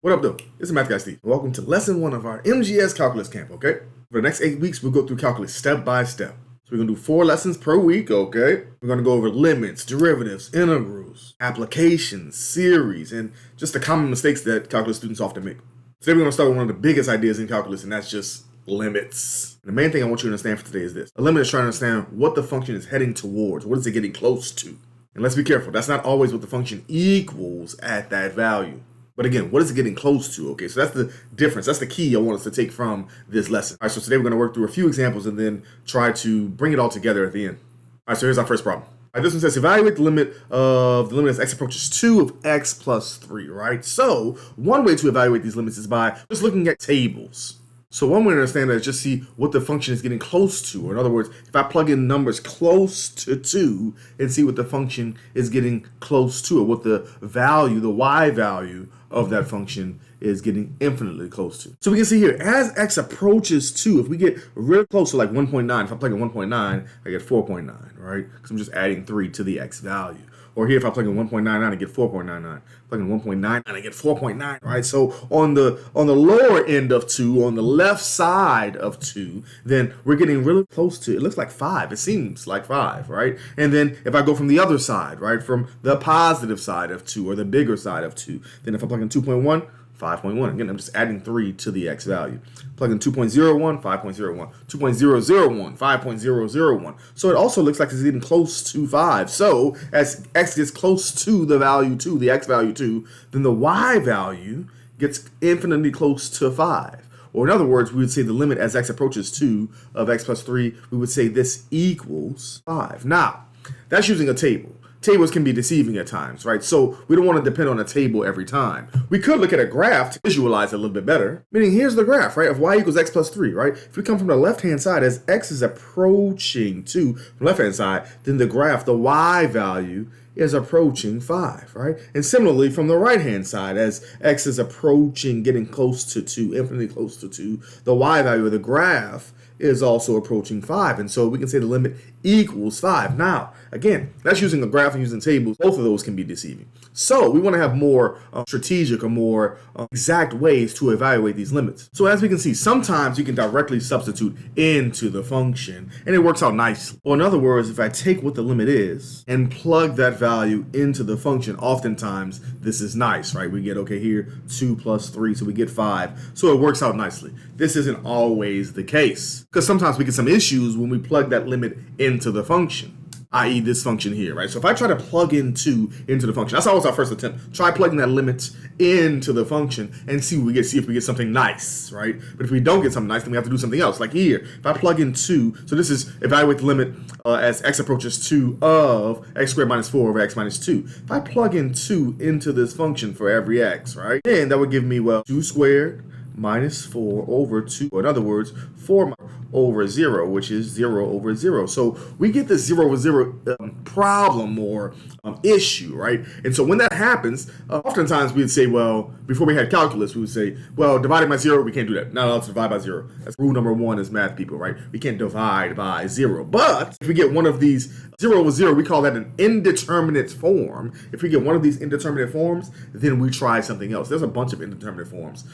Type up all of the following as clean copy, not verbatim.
What up, though? This is Math Guy Steve. Welcome to lesson 1 of our MGS Calculus Camp, okay? For the next 8 weeks, we'll go through calculus step by step. So we're going to do 4 lessons per week, okay? We're going to go over limits, derivatives, integrals, applications, series, and just the common mistakes that calculus students often make. Today we're going to start with one of the biggest ideas in calculus, and that's just limits. And the main thing I want you to understand for today is this. A limit is trying to understand what the function is heading towards. What is it getting close to? And let's be careful. That's not always what the function equals at that value. But again, what is it getting close to? Okay, so that's the difference. That's the key I want us to take from this lesson. All right, so today we're going to work through a few examples and then try to bring it all together at the end. All right, so here's our first problem. All right, this one says evaluate the limit as x approaches 2 of x plus 3, right? So one way to evaluate these limits is by just looking at tables. So one way to understand that is just see what the function is getting close to. Or in other words, if I plug in numbers close to 2 and see what the function is getting close to, or what the value, the y value of that function is getting infinitely close to. So we can see here, as x approaches 2, if we get real close to like 1.9, if I plug in 1.9, I get 4.9, right? Because I'm just adding 3 to the x value. Or here, if I plug in 1.99, I get 4.99. Plug in 1.99, I get 4.9, right? So on the lower end of 2, on the left side of 2, then we're getting really close to, it looks like 5. It seems like 5, right? And then if I go from the other side, right, from the positive side of 2 or the bigger side of 2, then if I plug in 2.1, 5.1. Again, I'm just adding 3 to the x value. Plug in 2.01, 5.01. 2.001, 5.001. So it also looks like it's getting close to 5. So as x gets close to the value 2, the x value 2, then the y value gets infinitely close to 5. Or in other words, we would say the limit as x approaches 2 of x plus 3, we would say this equals 5. Now, that's using a table. Tables can be deceiving at times, right? So we don't want to depend on a table every time. We could look at a graph to visualize it a little bit better. Meaning here's the graph, right, of y equals x plus 3, right? If we come from the left-hand side, as x is approaching 2 from the left-hand side, then the graph, the y value, is approaching 5, right? And similarly, from the right-hand side, as x is approaching, getting close to 2, infinitely close to 2, the y value of the graph is also approaching 5. And so we can say the limit equals 5. Now, again, that's using a graph and using tables. Both of those can be deceiving. So we want to have more strategic or more exact ways to evaluate these limits. So as we can see, sometimes you can directly substitute into the function and it works out nicely. Or in other words, if I take what the limit is and plug that value into the function, oftentimes this is nice, right? We get, okay, here 2 plus 3, so we get 5. So it works out nicely. This isn't always the case because sometimes we get some issues when we plug that limit into the function, i.e. this function here, right? So if I try to plug in 2 into the function, that's always our first attempt. Try plugging that limit into the function and see if we get something nice, right? But if we don't get something nice, then we have to do something else. Like here, if I plug in 2, so this is evaluate the limit as x approaches 2 of x squared minus 4 over x minus 2. If I plug in 2 into this function for every x, right, then that would give me, well, 2 squared minus 4 over 2, or in other words, 4 over 0, which is 0 over 0. So we get this 0 over 0 problem or issue, right? And so when that happens, oftentimes we'd say, well, before we had calculus, we would say, well, dividing by 0, we can't do that. Not allowed to divide by 0. That's rule number 1 as math people, right? We can't divide by 0. But if we get one of these 0 over 0, we call that an indeterminate form. If we get one of these indeterminate forms, then we try something else. There's a bunch of indeterminate forms.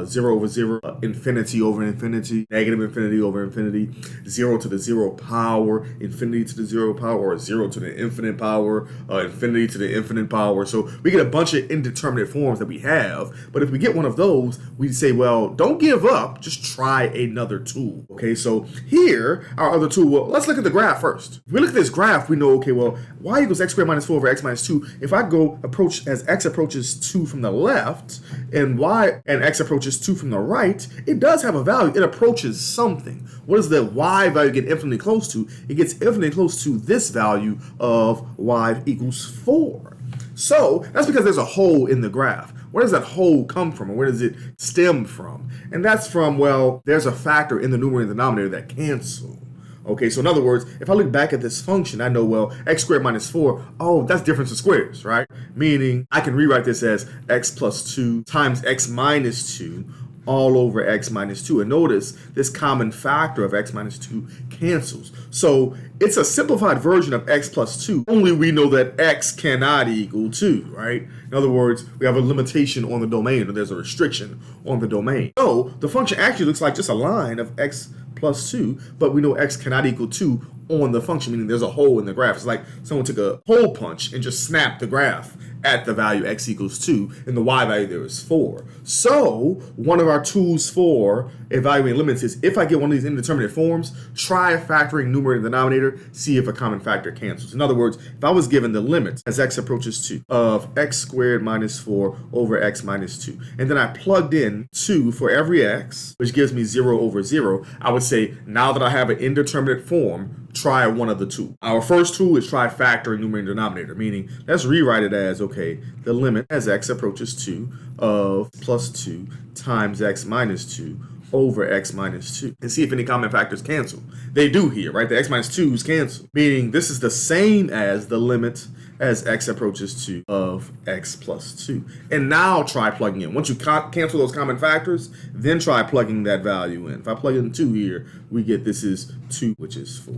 0 over 0, infinity over infinity, negative infinity over infinity, 0 to the 0 power, infinity to the 0 power, or 0 to the infinite power, infinity to the infinite power. So we get a bunch of indeterminate forms that we have. But if we get one of those, we say, well, don't give up, just try another tool. Okay, so here, our other tool, well, let's look at the graph first. If we look at this graph, we know, okay, well, y equals x squared minus 4 over x minus 2. If I go as x approaches 2 from the left and x approaches 2 from the right, it does have a value. It approaches something. What does the y value get infinitely close to? It gets infinitely close to this value of y equals 4. So that's because there's a hole in the graph. Where does that hole come from, or where does it stem from? And that's from, well, there's a factor in the numerator and denominator that cancel. Okay, so in other words, if I look back at this function, I know, well, x squared minus 4, oh, that's difference of squares, right? Meaning I can rewrite this as x plus 2 times x minus 2 all over x minus 2. And notice this common factor of x minus 2 cancels. So it's a simplified version of x plus 2, only we know that x cannot equal 2, right? In other words, we have a limitation on the domain, or there's a restriction on the domain. So the function actually looks like just a line of x plus 2, but we know x cannot equal 2 on the function, meaning there's a hole in the graph. It's like someone took a hole punch and just snapped the graph at the value x equals 2, and the y value there is 4. So one of our tools for evaluating limits is, if I get one of these indeterminate forms, try factoring numerator and denominator, see if a common factor cancels. In other words, if I was given the limit as x approaches 2 of x squared minus 4 over x minus 2, and then I plugged in 2 for every x, which gives me 0 over 0, I would say, now that I have an indeterminate form, try one of the two. Our first tool is try factoring numerator and denominator, meaning let's rewrite it as, okay, the limit as x approaches 2 of plus 2 times x minus 2 over x minus 2, and see if any common factors cancel. They do here, right? The x minus 2's cancel, meaning this is the same as the limit as x approaches 2 of x plus 2. And now try plugging in. Once you cancel those common factors, then try plugging that value in. If I plug in 2 here, we get this is 2, which is 4.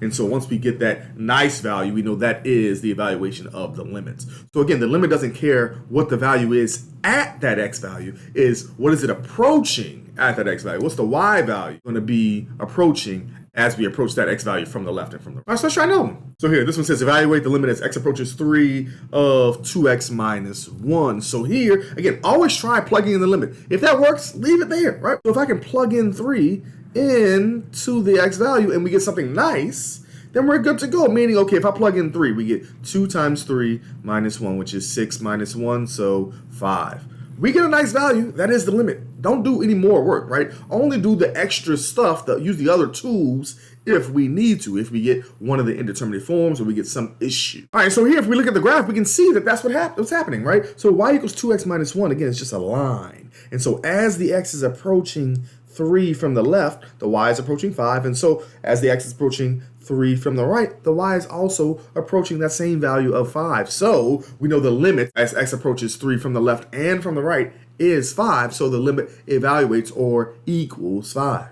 And so once we get that nice value, we know that is the evaluation of the limits. So again, the limit doesn't care what the value is at that x value, is what is it approaching at that x value? What's the y value going to be approaching as we approach that x value from the left and from the right? All right, so let's try another one. So here, this one says evaluate the limit as x approaches 3 of 2x minus 1. So here, again, always try plugging in the limit. If that works, leave it there, right? So if I can plug in 3 into the x value and we get something nice, then we're good to go. Meaning, okay, if I plug in 3, we get 2 times 3 minus 1, which is 6 minus 1, so 5. We get a nice value. That is the limit. Don't do any more work, right? Only do the extra stuff, use the other tools if we need to, if we get one of the indeterminate forms or we get some issue. All right, so here, if we look at the graph, we can see that that's what's happening, right? So y equals 2x minus 1, again, it's just a line. And so as the x is approaching 3 from the left, the y is approaching 5. And so as the x is approaching 3 from the right, the y is also approaching that same value of 5. So we know the limit as x approaches 3 from the left and from the right is 5. So the limit evaluates or equals 5.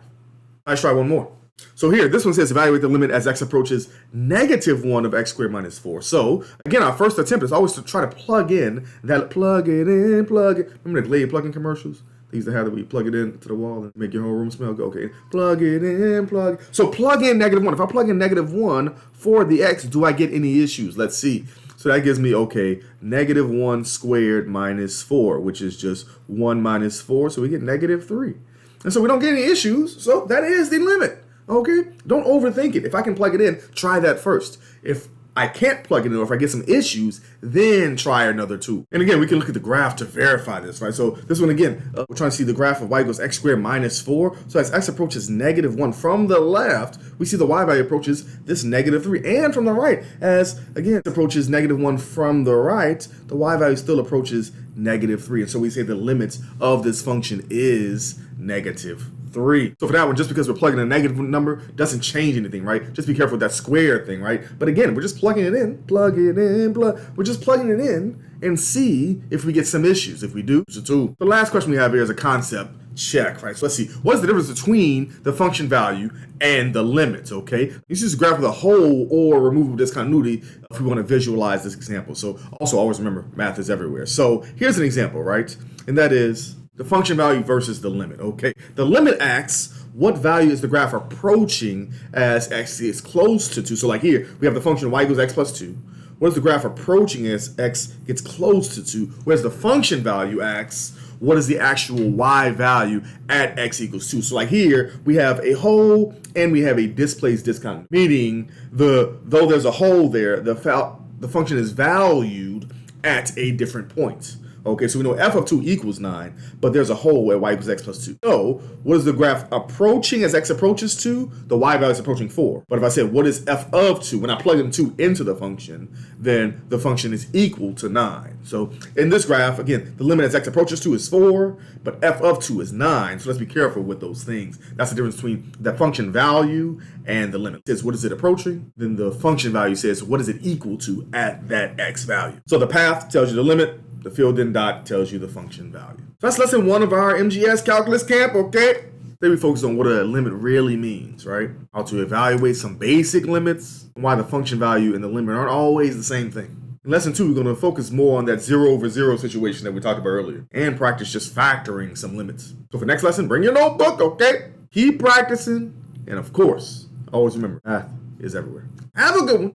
Let's try one more. So here, this one says evaluate the limit as x approaches negative 1 of x squared minus 4. So again, our first attempt is always to try to plug in that, plug it in, plug it. Remember the Glade plug-in commercials? They used to have that where you plug it into the wall and make your whole room smell good. Okay, plug it in, plug. So plug in negative 1. If I plug in negative 1 for the x, do I get any issues? Let's see. So that gives me, okay, negative 1 squared minus 4, which is just 1 minus 4. So we get negative 3. And so we don't get any issues. So that is the limit. Okay, don't overthink it. If I can plug it in, try that first. If I can't plug it in, or if I get some issues, then try another tool. And again, we can look at the graph to verify this, right? So this one again, we're trying to see the graph of y equals x squared minus 4. So as x approaches negative 1 from the left, we see the y value approaches this negative 3. And from the right, as again, it approaches negative 1 from the right, the y value still approaches negative 3. And so we say the limit of this function is negative 3. So for that one, just because we're plugging a negative number doesn't change anything, right? Just be careful with that square thing, right? But again, we're just plugging it in, we're just plugging it in and see if we get some issues. If we do, it's a tool. The last question we have here is a concept check, right? So let's see, what's the difference between the function value and the limits, okay? You should just graph with a whole or removable discontinuity if we want to visualize this example. So also always remember, math is everywhere. So here's an example, right? And that is the function value versus the limit, okay? The limit asks what value is the graph approaching as x is close to 2. So like here, we have the function y equals x plus 2. What is the graph approaching as x gets close to 2? Whereas the function value asks what is the actual y value at x equals 2. So like here, we have a hole and we have a displaced discontinuity, meaning though there's a hole there, the function is valued at a different point. Okay, so we know f of 2 equals 9, but there's a hole at y equals x plus 2. So what is the graph approaching as x approaches 2? The y value is approaching 4. But if I said what is f of 2, when I plug in 2 into the function, then the function is equal to 9. So in this graph, again, the limit as x approaches 2 is 4, but f of 2 is 9. So let's be careful with those things. That's the difference between the function value and the limit. It says what is it approaching? Then the function value says what is it equal to at that x value. So the path tells you the limit, the filled in dot tells you the function value. So that's lesson 1 of our MGS Calculus Camp, okay? Today we focus on what a limit really means, right? How to evaluate some basic limits, and why the function value and the limit aren't always the same thing. In lesson 2, we're going to focus more on that 0 over 0 situation that we talked about earlier, and practice just factoring some limits. So for next lesson, bring your notebook, okay? Keep practicing, and of course, always remember, math is everywhere. Have a good one.